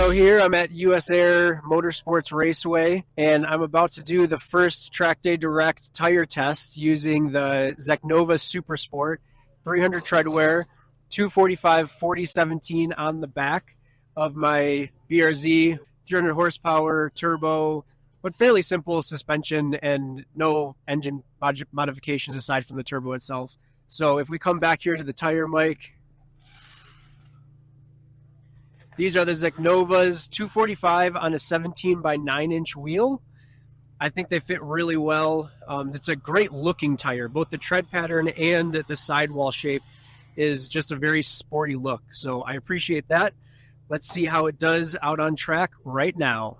So here I'm at USAIR Motorsports Raceway, and I'm about to do the first Track Day Direct tire test using the Zeknova Super Sport 300 tread wear, 245 4017 on the back of my BRZ, 300 horsepower turbo, but fairly simple suspension and no engine modifications aside from the turbo itself. So if we come back here to the tire mic, these are the Zeknovas 245 on a 17 by 9 inch wheel. I think they fit really well. It's a great looking tire. Both the tread pattern and the sidewall shape is just a very sporty look. So I appreciate that. Let's see how it does out on track right now.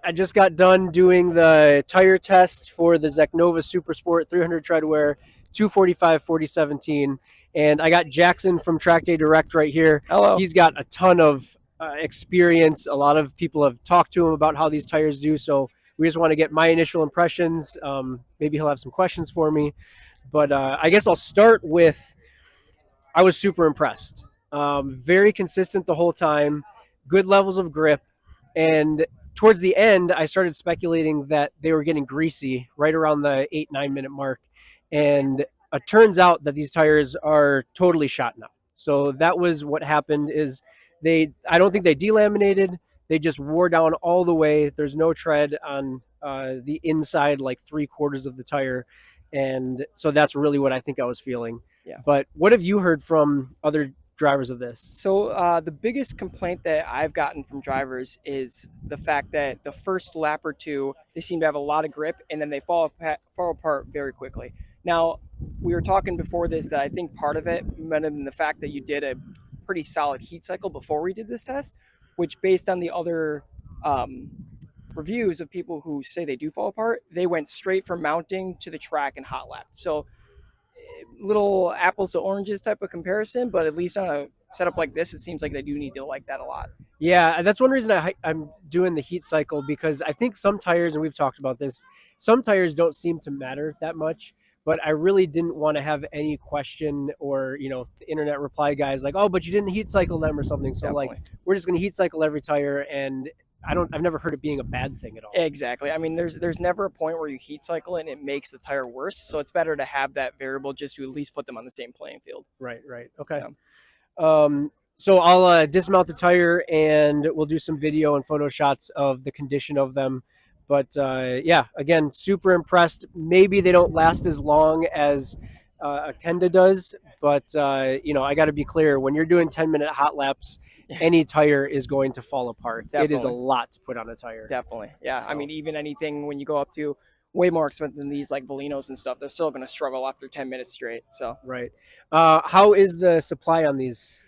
I just got done doing the tire test for the Zeknova Super Sport 300 treadwear 245 4017, and I got Jackson from Track Day Direct right here. Hello. He's got a ton of experience. A lot of people have talked to him about how these tires do, so we just want to get my initial impressions. Maybe he'll have some questions for me, but I guess I'll start with I was super impressed. Very consistent the whole time, good levels of grip, and towards the end, I started speculating that they were getting greasy right around the 8-9 minute mark, and it turns out that these tires are totally shot now. So that was what happened. Is I don't think they delaminated. They just wore down all the way. There's no tread on the inside, like 3/4 of the tire, and so that's really what I think I was feeling. Yeah. But what have you heard from other drivers of this? So the biggest complaint that I've gotten from drivers is the fact that the first lap or two, they seem to have a lot of grip, and then they fall apart very quickly. Now, we were talking before this that I think part of it might have been the fact that you did a pretty solid heat cycle before we did this test, which based on the other reviews of people who say they do fall apart, they went straight from mounting to the track and hot lap. So little apples to oranges type of comparison, but at least on a setup like this, it seems like they do need to like that a lot. Yeah, that's one reason I'm doing the heat cycle, because I think some tires, and we've talked about this, some tires don't seem to matter that much, but I really didn't want to have any question or, the internet reply guys like, oh, but you didn't heat cycle them or something. So Definitely. like, we're just going to heat cycle every tire, and I've never heard it being a bad thing at all. Exactly. I mean, there's never a point where you heat cycle it and it makes the tire worse. So it's better to have that variable just to at least put them on the same playing field. Right. Okay. Yeah. So I'll dismount the tire, and we'll do some video and photo shots of the condition of them. But yeah, again, super impressed. Maybe they don't last as long as a Kenda does, but I got to be clear, when you're doing 10-minute hot laps, any tire is going to fall apart. Definitely. It is a lot to put on a tire. Definitely. Yeah. So. I mean, even anything when you go up to way more expensive than these like Valinos and stuff, they're still going to struggle after 10 minutes straight. So right. How is the supply on these?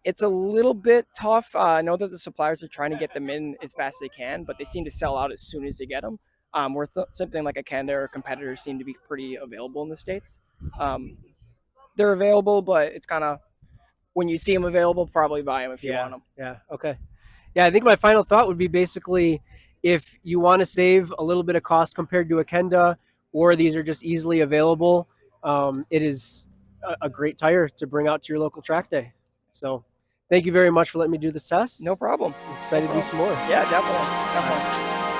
It's a little bit tough. I know that the suppliers are trying to get them in as fast as they can, but they seem to sell out as soon as they get them. Where something like a Kenda or competitors seem to be pretty available in the States. They're available, but it's kind of when you see them available, probably buy them if you want them. Yeah. Okay. Yeah, I think my final thought would be basically, if you want to save a little bit of cost compared to a Kenda, or these are just easily available, it is a great tire to bring out to your local track day. So thank you very much for letting me do this test. No problem. I'm excited to do some more. Yeah, definitely.